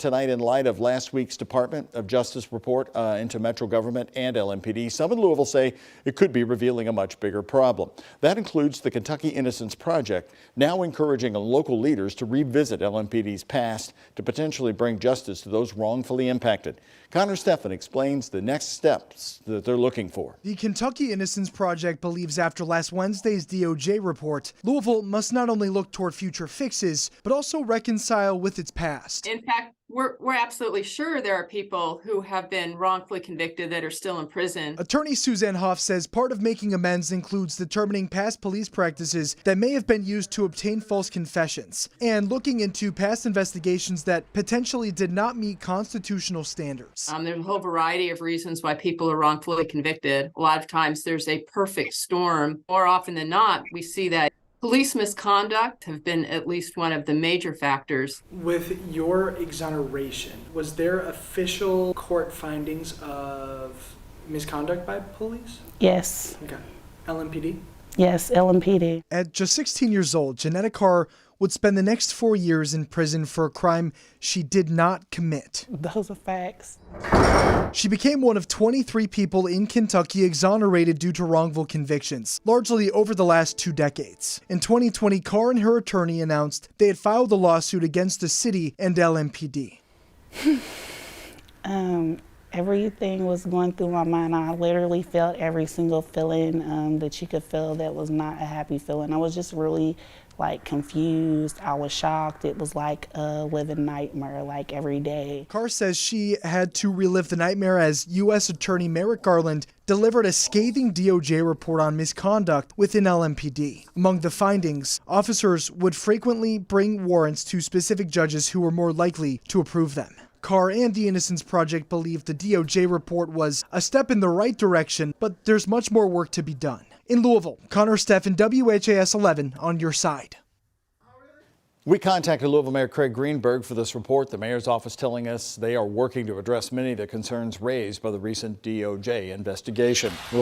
tonight in light of last week's Department of Justice report into Metro government and LMPD. Some in Louisville say it could be revealing a much bigger problem. That includes the Kentucky Innocence Project, now encouraging local leaders to revisit LMPD's past to potentially bring justice to those wrongfully impacted. Connor Steffen explains the next steps that they're looking for. The Kentucky Innocence Project believes after last Wednesday's DOJ report, Louisville must not only look toward future fixes, but also reconcile with its past. In fact, we're absolutely sure there are people who have been wrongfully convicted that are still in prison. Attorney Suzanne Hoff says part of making amends includes determining past police practices that may have been used to obtain false confessions and looking into past investigations that potentially did not meet constitutional standards. There's a whole variety of reasons why people are wrongfully convicted. A lot of times there's a perfect storm. More often than not, we see that police misconduct have been at least one of the major factors. With your exoneration, was there official court findings of misconduct by police? Yes. Okay. LMPD? Yes, LMPD. At just 16 years old, Janetta Carr would spend the next 4 years in prison for a crime she did not commit. Those are facts. She became one of 23 people in Kentucky exonerated due to wrongful convictions, largely over the last 2 decades. In 2020, Carr and her attorney announced they had filed a lawsuit against the city and LMPD. Everything was going through my mind. I literally felt every single feeling that you could feel that was not a happy feeling. I was just really confused. I was shocked. It was like a living nightmare, every day. Carr says she had to relive the nightmare as U.S. Attorney Merrick Garland delivered a scathing DOJ report on misconduct within LMPD. Among the findings, officers would frequently bring warrants to specific judges who were more likely to approve them. Carr and the Innocence Project believe the DOJ report was a step in the right direction, but there's much more work to be done. In Louisville, Connor Steffen, WHAS 11 on your side. We contacted Louisville Mayor Craig Greenberg for this report. The mayor's office telling us they are working to address many of the concerns raised by the recent DOJ investigation.